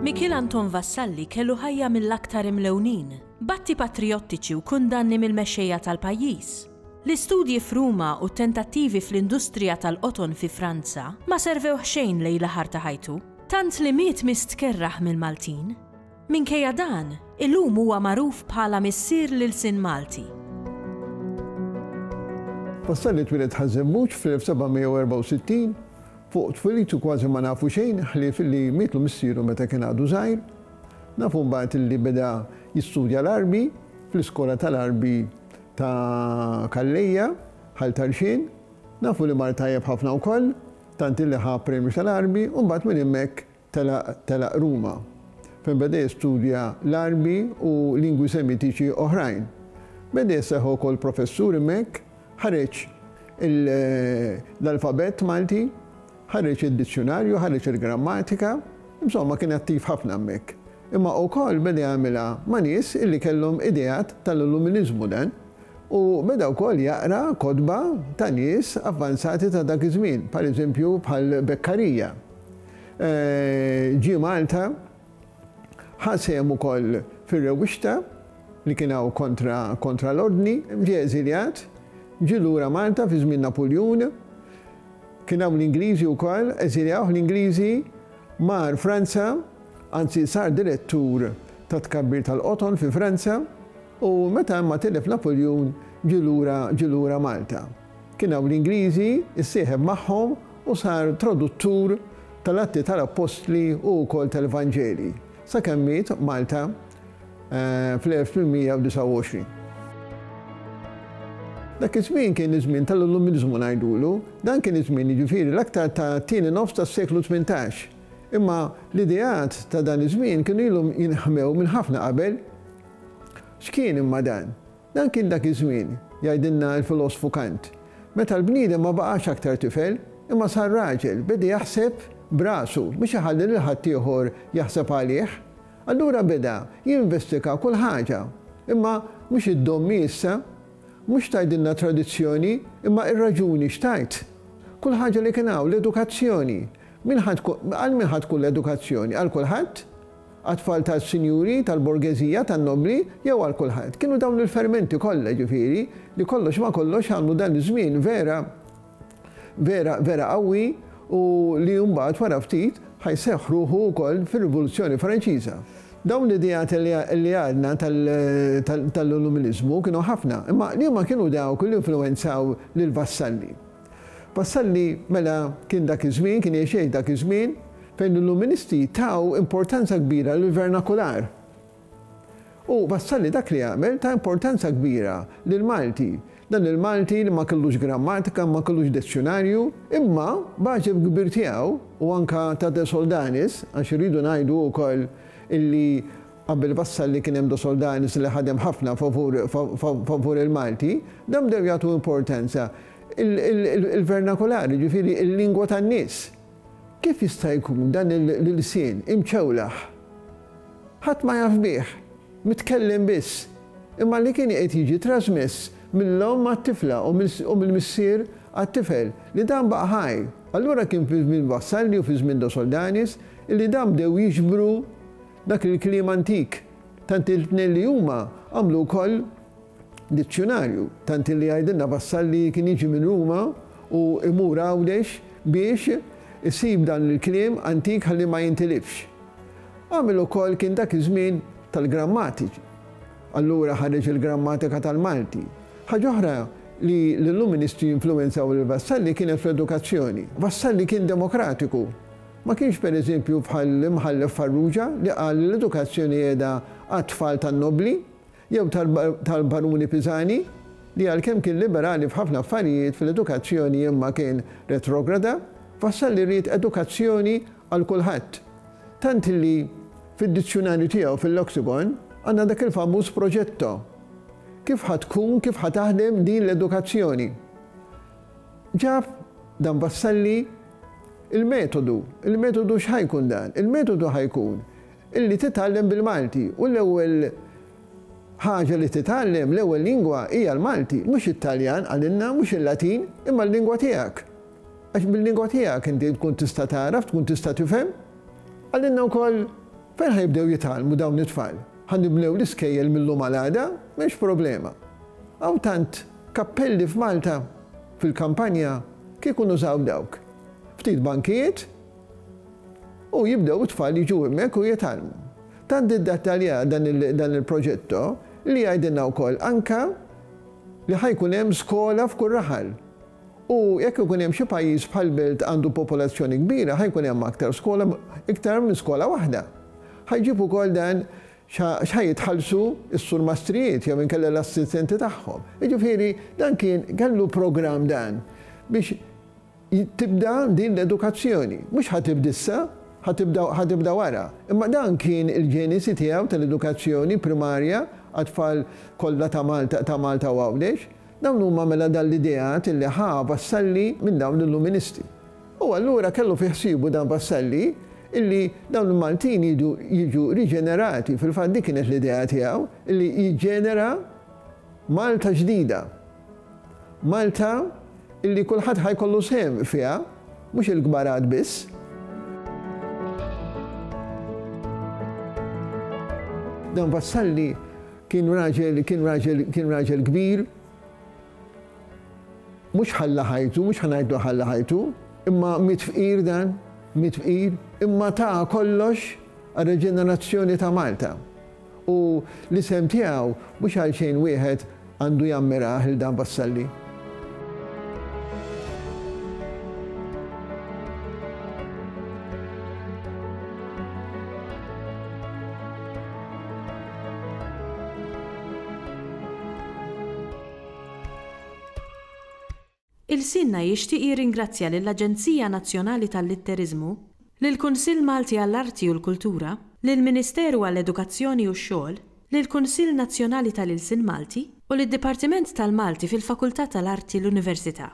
Michel Anton Vassalli kellu ħajja mill-aktar imlewnin, batti patriottiċi u kundanni mill-mexxejja tal-pajjiż. L-istudji f'Ruma u tentattivi fl-industrija tal-qoton fi Franza ma servew xejn lejn l-aħħar ta' ħajtu, tant li miet mistkerraħ mill-Maltin. Minkejja dan, illum huwa magħruf bħala missier lil sin Malti. Vassalli twieled ħażemmuġ fl-1764 fuq tfilitu kważi ma nafu xejn, ħlief li mietlu missieru meta kien għadu żgħir. Nafu mbagħad li beda jistudja l-arbi fl-iskola tal-arbi ta' Kallejja, ħal Tarxin. Nafu li mar tajjeb ħafna wkoll, tant li ħa premju tal-arbi u mbagħad minn hemmhekk telaq Ruma. Fejn beda jistudja l-arbi u lingwi semitiċi oħrajn. Beda jseħħu wkoll professur hemmhekk, ħareġ l-alfabet Malti, ħareġ id-dizzjonarju, ħareġ il-grammatika, insomma kien attiv ħafna hemmhekk. Imma wkoll beda jagħmilha ma' nies illi kellhom ideat tal-Illuminizmu dan u beda wkoll jaqra kotba ta' nies avvanzati ta' dak iż-żmien, pereżempju bħal Beccaria. Ġie Malta, ħasem ukoll fir-rewwixta li kien hawn kontra l-ordni, ġie eżiljat, ġie lura Malta fi żmien Napoleon. Kien hawn l-Ingliżi wkoll, eżiljaw l-Ingliżi mar Franza, anzi sar direttur ta' tkabbir tal-qoton fi Franza u meta ma tilef Napoleon ġie lura Malta. Kien hawn l-Ingliżi issieħeb magħhom u sar traduttur tal-Atti tal-Apostli u wkoll tal-Evanġeli. Sakemm miet Malta fl-1829. Dak iż-żmien kien iż-żmien tal-Illuminizmu ngħidulu, dan kien iż-żmien jiġifieri l-aktar ta' tieni nofs tas-seklu 18. Imma l-ideat ta' dan iż-żmien kienu ilhom jinħmew minn ħafna qabel. X'kien imma dan? Dan kien dak iż-żmien, jgħidilna l-filosofu Kant. Meta l-bniedem ma baqax aktar tifel, imma sar raġel, beda jaħseb brasu, biex iħalli lil ħadd ieħor jaħseb għalih. Allura beda jinvestiga kull ħaġa, imma mhux id-dommi issa, mhux tgħidilna tradizzjoni, imma ir-raġuni x'tajt. Kull ħaġa li kien hawn l-edukazzjoni. Għal min ħadd tkun l-edukazzjoni? Għal kulħadd? Għat-tfal tas-sinjuri, tal-borgezija, tan-nobli, jew għal kulħadd. Kienu dawn il-fermenti kollha ġifieri li kollox ma kollox għandu dan iż-żmien vera qawwi u li mbagħad wara ftit ħajseħħruħu wkoll fir-Rivoluzzjoni Franċiża. Dawn l-idejat li għadna tal-Illuminizmu kienu ħafna, imma li ma kienu dawk li influenzaw lil Vassalli. Vassalli mela kien dak iż-żmien, kien jgħix dak iż-żmien fejn l-Illuministi taw importanza kbira lill-vernakular. U Vassalli dak li għamel ta' importanza kbira lill-Malti. Dan il-Malti li ma kellux grammatika, ma kellux dizzjonarju, imma baġib kbir tiegħu u anka ta' De Soldanis, għax iridu ngħidu wkoll illi qabel Vassalli kien hemm De Soldanis li ħadem ħafna favur il-Malti, dam dew jagħtu importanza. Il-vernakolari, ġifieri il-lingwa tan-nies. Kif jista' jkun dan il-lisien imċewlaħ? Ħadd ma jaf bih, mitkellem biss, imma li kien qed jiġi trasmess mill-om għat-tifla u mill-missier għat-tifel li dan baqa' ħaj. Allura kien fi żmien Vassalli u fi żmien De Soldanis illi dam dew jiġbru dak il-kliem antik. Tant il-tnejn li huma għamlu wkoll dizzjonarju. Tant li jgħidilna Vassalli kien jiġi minn Ruma u imur Għawdex biex isib dan il-kliem antik ħalli ma jintilifx. Għamel ukoll kien dak iż-żmien tal-grammatiċi. Allura ħareġ il-grammatika tal-Malti. Ħaġa oħra li l-Illuministi influenzaw il-Vassalli kienet fl-edukazzjoni. Vassalli kien demokratiku. Ma kienx pereżempju bħal imħallef Farrugia li qal l-edukazzjoni qiegħda għat-tfal tan-nobli jew tal-baruni Pisani li għalkemm kien liberali f'ħafna affarijiet fil-edukazzjoni imma kien retrograda, Vassalli ried edukazzjoni għal kulħadd. Tant li fid-dizzjonarju tiegħu fil-Lexikon għandna dak il-famuż proġetto. Kif ħatkun, kif ħataħdem din l-edukazzjoni. Ġab dan Vassalli il-metodu x'ħajkun dan? Il-metodu ħajkun illi titgħallem bil-Malti u l-ewwel ħaġa li titgħallem l-ewwel lingwa hija l-Malti, mhux it-Taljan għalilna mhux il-Latin imma l-lingwa tiegħek. Għax bil-lingwa tiegħek inti tkun tista' taraf, tkun tista' tifhem. Għalilna wkoll fejn ħajbdew jitgħallmu dawn it-tfal. Ħanibnew l-iskejjel mill-lum għal-għada, m'hemmx problema. Hawn tant kappelli f'Malta fil-kampanja kieku nużaw dawk. Ftit bankijiet u jibdew it-tfal jiġu hemmhekk u jitgħallmu. Tant id-dettalja dan il-proġetto li jgħidilna wkoll anka li ħajkun hemm skola f'kull raħal. U jekk ikun hemm xi pajjiż bħal belt għandu popolazzjoni kbira, ħajkun hemm aktar skola iktar minn skola waħda. Ħajġib ukoll dan x'ħajitħallsu s-sur mastrijiet jew inkella l-assistenti tagħhom. Jiġifieri dan kien kellu programm dan biex tibda din l-edukazzjoni. Mhux ħatibdissa, ħatibda wara. Imma dan kien il-ġenesi tiegħu tal-edukazzjoni primarja għat-tfal kollha ta' Malta u Għawdex. Dawn huma mela dan l-ideat illi Vassalli minn dawn l-Illuministi. U allura kellu fi ħsibu dan Vassalli illi dawn il-Maltin jiġu riġenerati, fil-fatt dik kienet l-idea tiegħu illi jiġġenera Malta ġdida. Malta illi kulħadd ħajkollu sehem fiha, mhux il-kbarat biss. Dan Vassalli kien raġel kbir, mhux ħalla ħajtu, mhux ħanajdu ħalla ħajtu, imma mitfqir dan, mitfqir, imma ta' kollox għal-reġenerazzjoni ta' Malta. U l-isem tiegħu mhux għalxejn wieħed għandu jammiraħ il-dan Vassalli. Il-Sinna jixtieq jirringrazzja lill-Aġenzija Nazzjonali tal-Litterizmu, lill-Kunsill Malti għall-Arti u l-Kultura, lill-Ministeru għall-Edukazzjoni u x-Xogħol, lill-Kunsill Nazzjonali tal-Ilsien Malti u lid-Dipartiment tal-Malti fil-Fakultà tal-Arti l-Università.